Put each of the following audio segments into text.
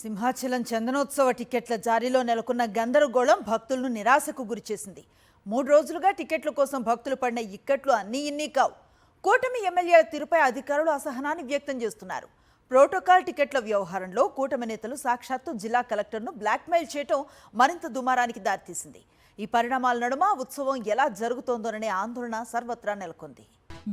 సింహాచలం చందనోత్సవ టికెట్ల జారీలో నెలకొన్న గందరగోళం భక్తులను నిరాశకు గురిచేసింది. 3 రోజులుగా టికెట్ల కోసం భక్తులు పడిన ఇక్కట్లు అన్నీ ఇన్ని కావు. కూటమి ఎమ్మెల్యేల తీరుపై అధికారులు అసహనాన్ని వ్యక్తం చేస్తున్నారు. ప్రోటోకాల్ టికెట్ల వ్యవహారంలో కూటమి నేతలు సాక్షాత్తు జిల్లా కలెక్టర్ను బ్లాక్మెయిల్ చేయడం మరింత దుమారానికి దారితీసింది. ఈ పరిణామాల నడుమ ఉత్సవం ఎలా జరుగుతోందోననే ఆందోళన సర్వత్రా నెలకొంది.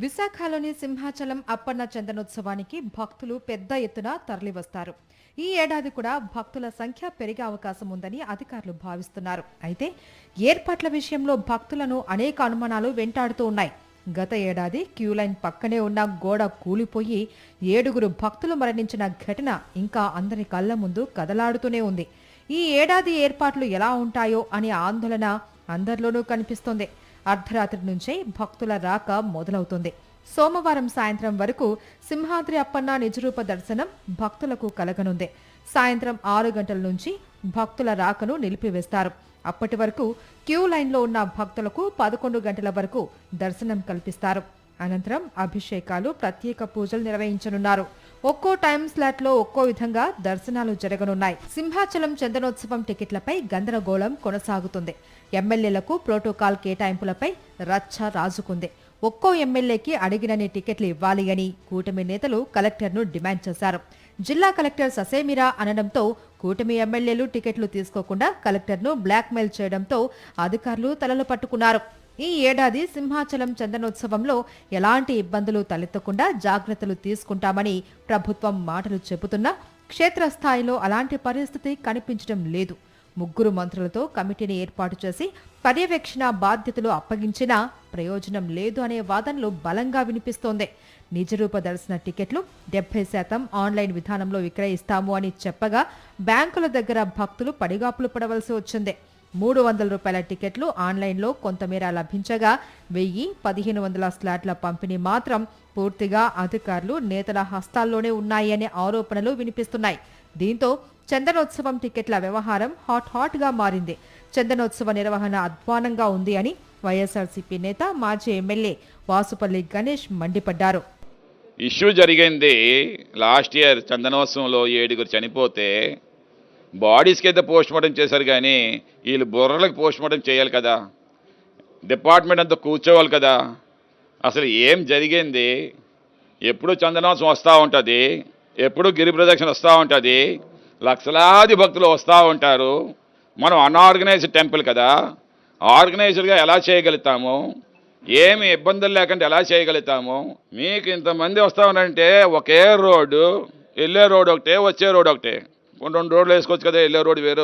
విశాఖలోని సింహాచలం అప్పన్న చందనోత్సవానికి భక్తులు పెద్ద ఎత్తున తరలివస్తారు. ఈ ఏడాది కూడా భక్తుల సంఖ్య పెరిగే అవకాశం ఉందని అధికారులు భావిస్తున్నారు. అయితే ఏర్పాట్ల విషయంలో భక్తులను అనేక అనుమానాలు వెంటాడుతూ ఉన్నాయి. గత ఏడాది క్యూలైన్ పక్కనే ఉన్న గోడ కూలిపోయి 7 భక్తులు మరణించిన ఘటన ఇంకా అందరి కళ్ల ముందు కదలాడుతూనే ఉంది. ఈ ఏడాది ఏర్పాట్లు ఎలా ఉంటాయో అనే ఆందోళన అందరిలోనూ కనిపిస్తోంది. అర్ధరాత్రి నుంచే భక్తుల రాక మొదలవుతుంది. సోమవారం సాయంత్రం వరకు సింహాద్రి అప్పన్న నిజరూప దర్శనం భక్తులకు కలగనుంది. సాయంత్రం 6 గంటల నుంచి భక్తుల రాకను నిలిపివేస్తారు. అప్పటి వరకు క్యూ లైన్లో ఉన్న భక్తులకు 11 గంటల వరకు దర్శనం కల్పిస్తారు. అనంతరం అభిషేకాలు, ప్రత్యేక పూజలు నిర్వహించనున్నారు. ఒక్కో టైం స్లాట్లో ఒక్కో విధంగా దర్శనాలు జరగనున్నాయి. సింహాచలం చందనోత్సవం టికెట్లపై గందరగోళం కొనసాగుతుంది. ఎమ్మెల్యేలకు ప్రోటోకాల్ కేటాయింపులపై రచ్చ రాజుకుంది. ఒక్కో ఎమ్మెల్యేకి అడిగినన్ని టికెట్లు ఇవ్వాలి అని కూటమి నేతలు కలెక్టర్ను డిమాండ్ చేశారు. జిల్లా కలెక్టర్ ససేమిరా అనడంతో కూటమి ఎమ్మెల్యేలు టికెట్లు తీసుకోకుండా కలెక్టర్ను బ్లాక్మెయిల్ చేయడంతో అధికారులు తలలు పట్టుకున్నారు. ఈ ఏడాది సింహాచలం చందనోత్సవంలో ఎలాంటి ఇబ్బందులు తలెత్తకుండా జాగ్రత్తలు తీసుకుంటామని ప్రభుత్వం మాటలు చెబుతున్నా క్షేత్రస్థాయిలో అలాంటి పరిస్థితి కనిపించడం లేదు. 3 మంత్రులతో కమిటీని ఏర్పాటు చేసి పర్యవేక్షణ బాధ్యతలు అప్పగించినా ప్రయోజనం లేదు అనే వాదనలు బలంగా వినిపిస్తోంది. నిజరూప దర్శన టికెట్లు 70% ఆన్లైన్ విధానంలో విక్రయిస్తాము అని చెప్పగా బ్యాంకుల దగ్గర భక్తులు పడిగాపులు పడవలసి వచ్చింది. 300 రూపాయల టికెట్లు ఆన్లైన్లో కొంతమేర లభించగా 1000-1500 స్లాట్ల పంపిణీ మాత్రం పూర్తిగా అధికారులు నేతల హస్తాల్లోనే ఉన్నాయి అనే ఆరోపణలు వినిపిస్తున్నాయి. దీంతో చందనోత్సవం టికెట్ల వ్యవహారం హాట్ గా మారింది. చందనోత్సవ నిర్వహణ అధ్వానంగా ఉంది అని వైఎస్ఆర్సీపీ నేత మాజీ ఎమ్మెల్యే వాసుపల్లి గణేష్ మండిపడ్డారు. ఇష్యూ జరిగింది లాస్ట్ ఇయర్ చందనోత్సవంలో 7 చనిపోతే బాడీస్కి అయితే పోస్ట్ మార్టం చేశారు, కానీ వీళ్ళు బుర్రలకు పోస్ట్ మార్టం చేయాలి కదా, డిపార్ట్మెంట్ అంతా కూర్చోవాలి కదా. అసలు ఏం జరిగింది? ఎప్పుడు చందనోత్సవం వస్తూ ఉంటుంది, ఎప్పుడు గిరి ప్రదక్షిణ వస్తూ ఉంటుంది, లక్షలాది భక్తులు వస్తూ ఉంటారు. మనం అన్ఆర్గనైజ్డ్ టెంపుల్ కదా, ఆర్గనైజ్డ్గా ఎలా చేయగలుగుతాము? ఏమి ఇబ్బందులు లేకుండా ఎలా చేయగలుగుతాము? మీకు ఇంతమంది వస్తూ ఉన్నారంటే ఒకే రోడ్డు, వెళ్ళే రోడ్ ఒకటే, వచ్చే రోడ్ ఒకటే. 2 రోడ్లు వేసుకోవచ్చు కదా, వెళ్ళే రోడ్డు వేరే,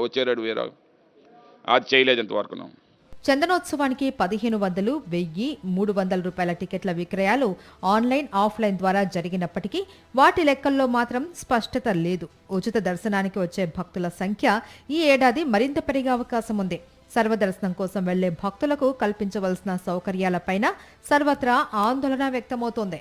వచ్చే రోడ్డు వేరే. అది చేయలేదు ఇంతవరకు. చందనోత్సవానికి 1500, 1000, 300 రూపాయల టికెట్ల విక్రయాలు ఆన్లైన్, ఆఫ్లైన్ ద్వారా జరిగినప్పటికీ వాటి లెక్కల్లో మాత్రం స్పష్టత లేదు. ఉచిత దర్శనానికి వచ్చే భక్తుల సంఖ్య ఈ ఏడాది మరింత పెరిగే అవకాశం ఉంది. సర్వదర్శనం కోసం వెళ్లే భక్తులకు కల్పించవలసిన సౌకర్యాలపైన సర్వత్రా ఆందోళన వ్యక్తమవుతోంది.